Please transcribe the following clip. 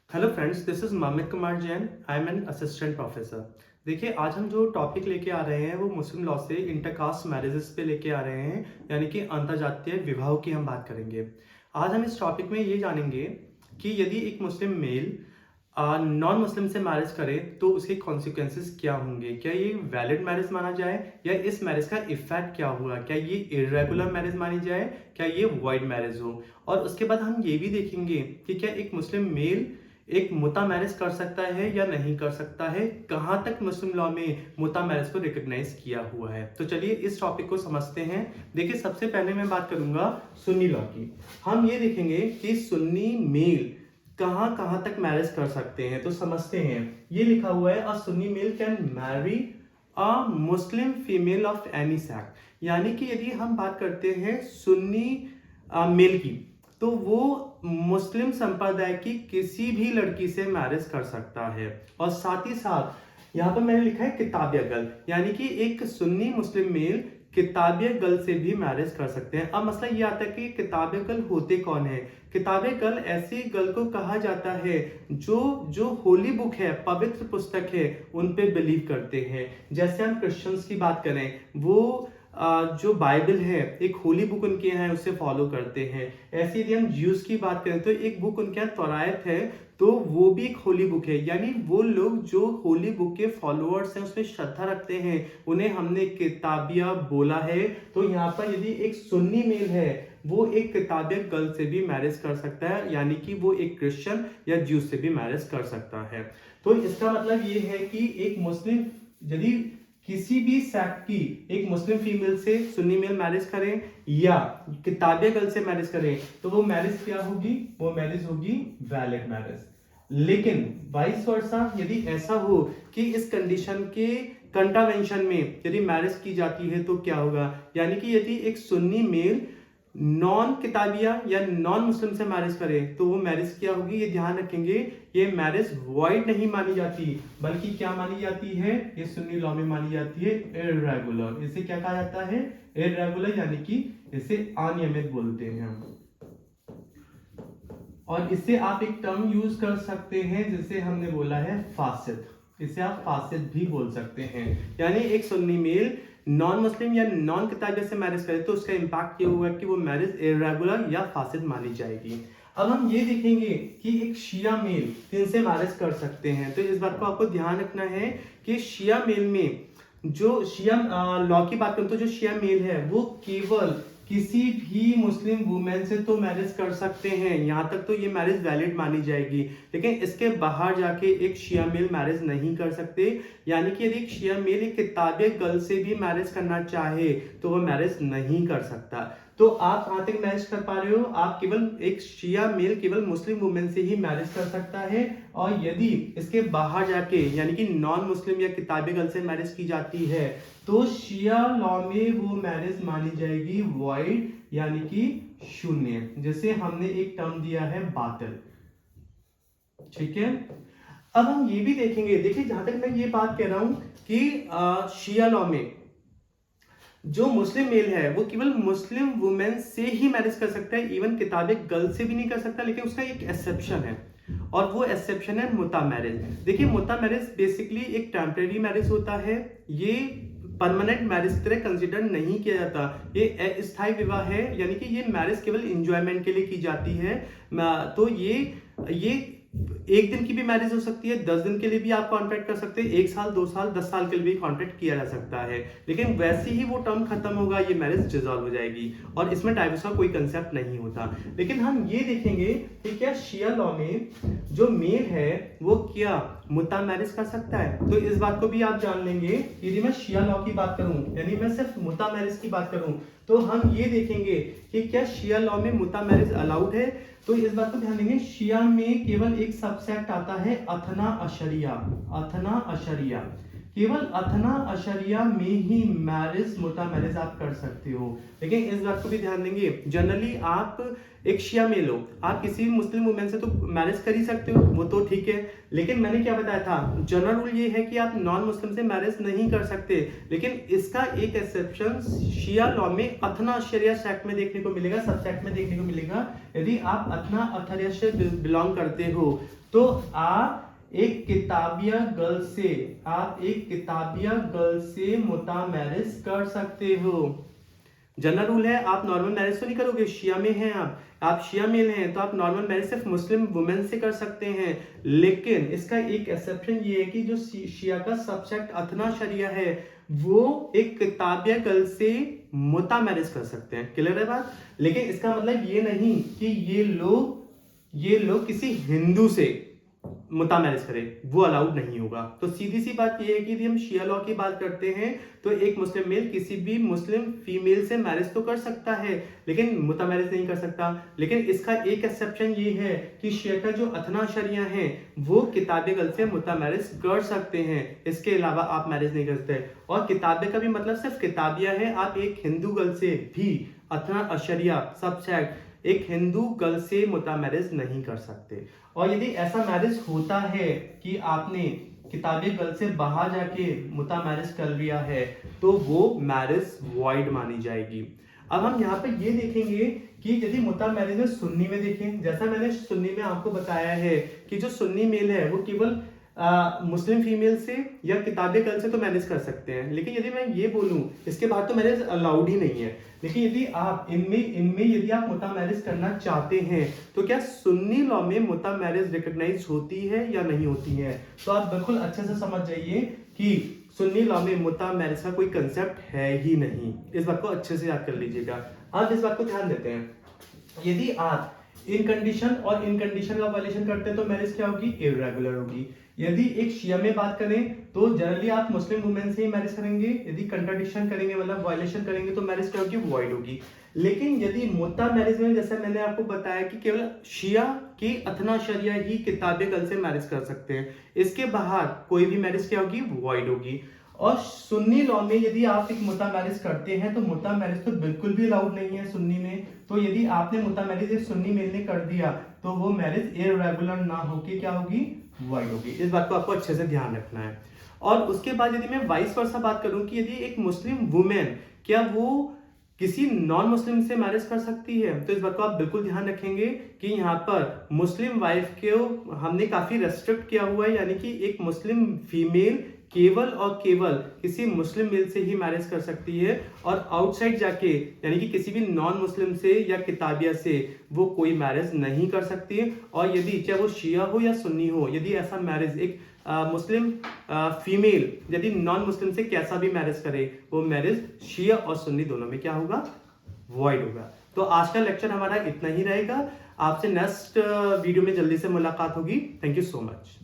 Hello friends, this is ममित Kumar Jain. I am an assistant professor. देखिए, आज हम जो टॉपिक लेके आ रहे हैं वो मुस्लिम लॉ से इंटरकास्ट मैरिजेस पे लेके आ रहे हैं, यानी कि अंतरजातीय विवाहों की हम बात करेंगे। आज हम इस टॉपिक में ये जानेंगे कि यदि एक मुस्लिम मेल नॉन मुस्लिम से मैरिज करे तो उसके कॉन्सिक्वेंसेस क्या होंगे। क्या ये वैलिड मैरिज माना जाए या इस मैरिज का इफेक्ट क्या हुआ, क्या ये इरेगुलर मैरिज मानी जाए, क्या ये वॉइड मैरिज हो। और उसके बाद हम ये भी देखेंगे कि क्या एक मुस्लिम मेल एक मुता मैरिज कर सकता है या नहीं कर सकता है, कहां तक मुस्लिम लॉ में मुता मैरिज को रिकॉग्नाइज किया हुआ है। तो चलिए इस टॉपिक को समझते हैं। देखिए, सबसे पहले मैं बात करूंगा सुन्नी लॉ की। हम ये देखेंगे कि सुन्नी मेल कहां कहां तक मैरिज कर सकते हैं। तो समझते हैं, ये लिखा हुआ है, a Sunni male can marry a Muslim female of any sect. यानी कि यदि हम बात करते हैं सुन्नी मेल की, तो वो मुस्लिम संप्रदाय की किसी भी लड़की से मैरिज कर सकता है। और साथ ही साथ यहाँ पर मैंने लिखा है किताबिया गर्ल, यानी कि एक सुन्नी मुस्लिम मेल किताबिया गर्ल से भी मैरिज कर सकते हैं। अब मसला ये आता है कि किताबिया गर्ल होते कौन है। किताबिया गर्ल ऐसी गर्ल को कहा जाता है जो जो होली बुक है, पवित्र पुस्तक है, उन पे बिलीव करते हैं। जैसे हम क्रिश्चियंस की बात करें, वो जो बाइबल है एक होली बुक उनके यहाँ है, उसे फॉलो करते हैं। ऐसे यदि हम ज्यूज की बात करें तो एक बुक उनके यहाँ तौरायत है, तो वो भी एक होली बुक है। यानी वो लोग जो होली बुक के फॉलोअर्स हैं, उसमें श्रद्धा रखते हैं, उन्हें हमने किताबिया बोला है। तो यहाँ पर यदि एक सुन्नी मेल है, वो एक किताबिया गर्ल से भी मैरिज कर सकता है, यानी कि वो एक क्रिश्चियन या ज्यू से भी मैरिज कर सकता है। तो इसका मतलब ये है कि एक मुस्लिम यदि किसी भी सेक्ट की एक मुस्लिम फीमेल से सुन्नी मेल मैरिज करें या किताबिया गर्ल से मैरिज करें, तो वो मैरिज क्या होगी, वो मैरिज होगी वैलिड मैरिज। लेकिन वाइस वर्सा, यदि ऐसा हो कि इस कंडीशन के कंट्रावेंशन में यदि मैरिज की जाती है तो क्या होगा। यानी कि यदि एक सुन्नी मेल नॉन किताबिया या नॉन मुस्लिम से मैरिज करे तो वो मैरिज क्या होगी, ये ध्यान रखेंगे, ये मैरिज वॉइड नहीं मानी जाती, बल्कि क्या मानी जाती है, ये सुन्नी लॉ में मानी जाती है इर्रेगुलर। इसे क्या कहा जाता है, इर्रेगुलर, यानी कि इसे अनियमित बोलते हैं हम। और इससे आप एक टर्म यूज कर सकते हैं जिसे हमने बोला है फासिद। इसे आप फासिद भी बोल सकते हैं। यानी एक सुन्नी मेल नॉन मुस्लिम या नॉन किताबिया से मैरिज करे तो उसका इंपैक्ट ये होगा कि वो मैरिज इरेगुलर या फासिद मानी जाएगी। अब हम ये देखेंगे कि एक शिया मेल किनसे मैरिज कर सकते हैं। तो इस बात को आपको ध्यान रखना है कि शिया मेल में जो शिया लॉ की बात करूं तो जो शिया मेल है वो केवल किसी भी मुस्लिम वुमेन से तो मैरिज कर सकते हैं, यहां तक तो ये मैरिज वैलिड मानी जाएगी। लेकिन इसके बाहर जाके एक शिया मेल मैरिज नहीं कर सकते। यानी कि यदि एक शिया मेल एक किताबिया गर्ल से भी मैरिज करना चाहे तो वो मैरिज नहीं कर सकता। तो आप कहां तक मैरिज कर पा रहे हो, आप केवल एक शिया मेल केवल मुस्लिम वुमेन से ही मैरिज कर सकता है। और यदि इसके बाहर जाके यानी कि नॉन मुस्लिम या किताबी गर्ल से मैरिज की जाती है तो शिया लॉ में वो मैरिज मानी जाएगी वॉइड, यानी कि शून्य, जैसे हमने एक टर्म दिया है बातिल। ठीक है, अब हम ये भी देखेंगे, देखिए जहां तक मैं ये बात कह रहा हूं कि शिया लॉ में जो मुस्लिम मेल है वो केवल मुस्लिम वुमेन से ही मैरिज कर सकता है, इवन किताबी गर्ल से भी नहीं कर सकता। लेकिन उसका एक एक्सेप्शन है और वो एक्सेप्शन है मुता मैरिज। देखिए, मुता मैरिज बेसिकली एक टेम्परेरी मैरिज होता है, ये परमानेंट मैरिज की तरह कंसिडर नहीं किया जाता। ये अस्थायी विवाह है, यानी कि ये मैरिज केवल एंजॉयमेंट के लिए की जाती है। तो ये एक दिन की भी मैरिज हो सकती है, 10 दिन के लिए भी आप कॉन्ट्रैक्ट कर सकते हैं, 1 साल 2 साल 10 साल के लिए भी कॉन्ट्रैक्ट किया जा सकता है। लेकिन वैसे ही वो टर्म खत्म होगा, ये मैरिज डिसॉल्व हो जाएगी और इसमें डाइवोर्स का कोई कंसेप्ट नहीं होता। लेकिन हम ये देखेंगे कि क्या शिया लॉ में जो मेल है वो क्या मुता मैरिज कर सकता है। तो इस बात को भी आप जान लेंगे। यदि मैं शिया लॉ की बात करूं, यानी मैं सिर्फ मुता मैरिज की बात करूं, तो हम ये देखेंगे कि क्या शिया लॉ में मुता मैरिज अलाउड है। तो इस बात को ध्यान देंगे, शिया में केवल एक सबसेट आता है अथना अशरिया। अथना अशरिया केवल अथना अशरिया में ही मैरिज मुता मैरिज आप कर सकते हो। लेकिन इस बात को भी ध्यान देंगे, जनरली आप एक शिया मेल हो, आप किसी भी मुस्लिम वुमेन से तो मैरिज कर ही सकते हो, वो तो ठीक है। लेकिन मैंने क्या बताया था, जनरल रूल ये है कि आप नॉन मुस्लिम से मैरिज नहीं कर सकते। लेकिन इसका एक एक्सेप्शन शिया लॉ में अथना अशरिया सेक्ट में देखने को मिलेगा, सब सेक्ट में देखने को मिलेगा। यदि आप अथना अशरिया से बिलोंग करते हो तो आप एक किताबिया गर्ल से मुता मैरिज कर सकते हो। जनरल रूल है, आप नॉर्मल मैरिज तो नहीं करोगे, शिया में हैं आप शिया मेल हैं तो आप नॉर्मल मैरिज सिर्फ मुस्लिम वुमेन से कर सकते हैं। लेकिन इसका एक एक्सेप्शन ये है कि जो शिया का सबसेक्ट अथना शरिया है वो एक किताबिया गर्ल से मुता मैरिज कर सकते हैं। क्लियर है बात? लेकिन इसका मतलब ये नहीं कि ये लोग किसी हिंदू से मुता मैरिज करें, वो अलाउड नहीं होगा। तो सीधी सी बात ये है कि यदि हम शिया लॉ की बात करते हैं तो एक मुस्लिम मेल किसी भी मुस्लिम फीमेल से मैरिज तो कर सकता है लेकिन मुता मैरिज नहीं कर सकता। लेकिन इसका एक एक्सेप्शन ये है कि शिया का जो अथना शरिया है वो किताबे गर्ल से मुता मैरिज कर सकते हैं, इसके अलावा आप मैरिज नहीं कर सकते। और किताबे का भी मतलब सिर्फ किताबिया है, आप एक हिंदू गर्ल से भी अथना अशरिया सबसेक्ट एक हिंदू गर्ल से मुता मैरिज नहीं कर सकते। और यदि ऐसा मैरिज होता है कि आपने किताबी गर्ल से बाहर जाके मुता मैरिज कर लिया है तो वो मैरिज वॉइड मानी जाएगी। अब हम यहाँ पे ये देखेंगे कि यदि मुता मैरिज में सुन्नी में देखें, जैसा मैंने सुन्नी में आपको बताया है कि जो सुन्नी मेल है वो केवल मुस्लिम फीमेल से या किताबी गर्ल से तो मैरिज कर सकते हैं। लेकिन यदि मैं ये बोलूं इसके बाद तो मैरिज अलाउड ही नहीं है। लेकिन यदि आप इनमें यदि आप मुता मैरिज करना चाहते हैं तो क्या सुन्नी लॉ में मुता मैरिज रिकॉग्नाइज होती है या नहीं होती है? तो आप बिल्कुल अच्छे से समझ जाइए कि सुन्नी लॉ में मुता मैरिज का कोई कंसेप्ट है ही नहीं। इस बात को अच्छे से याद कर लीजिएगा। अब इस बात को ध्यान देते हैं, यदि आप इन कंडीशन का वायलेशन करते हैं तो मैरिज क्या होगी? इर्रेगुलर होगी। यदि एक शिया में बात करें तो जनरली आप मुस्लिम वुमेन से ही मैरिज करेंगे, यदि कंट्राडिक्शन करेंगे मतलब वायलेशन करेंगे तो मैरिज क्या होगी? वॉइड होगी। लेकिन यदि मुता मैरिज में जैसे मैंने आपको बताया कि केवल शिया की अथना शरिया ही किताबे गर्ल से मैरिज कर सकते हैं, इसके बाहर कोई भी मैरिज क्या होगी? वॉइड होगी। और सुन्नी लॉ में यदि आप एक मुता मैरिज करते हैं तो मुता मैरिज तो बिल्कुल भी अलाउड नहीं है सुन्नी में। तो यदि आपने मुता मैरिज एक सुन्नी मेल ने कर दिया तो वो मैरिज इर्रेगुलर ना होके क्या होगी? वॉइड होगी। इस बात को आपको अच्छे से ध्यान रखना है। और उसके बाद यदि मैं वाइस वर्सा बात करूं कि यदि एक मुस्लिम वुमेन क्या वो किसी नॉन मुस्लिम से मैरिज कर सकती है, तो इस बात को आप बिल्कुल ध्यान रखेंगे कि यहाँ पर मुस्लिम वाइफ को हमने काफी रेस्ट्रिक्ट किया हुआ है, यानी कि एक मुस्लिम फीमेल केवल और केवल किसी मुस्लिम मेल से ही मैरिज कर सकती है और आउटसाइड जाके यानी कि किसी भी नॉन मुस्लिम से या किताबिया से वो कोई मैरिज नहीं कर सकती। और यदि चाहे वो शिया हो या सुन्नी हो, यदि ऐसा मैरिज एक मुस्लिम फीमेल यदि नॉन मुस्लिम से कैसा भी मैरिज करे वो मैरिज शिया और सुन्नी दोनों में क्या होगा? वॉइड होगा। तो आज का लेक्चर हमारा इतना ही रहेगा। आपसे नेक्स्ट वीडियो में जल्दी से मुलाकात होगी। Thank you so much.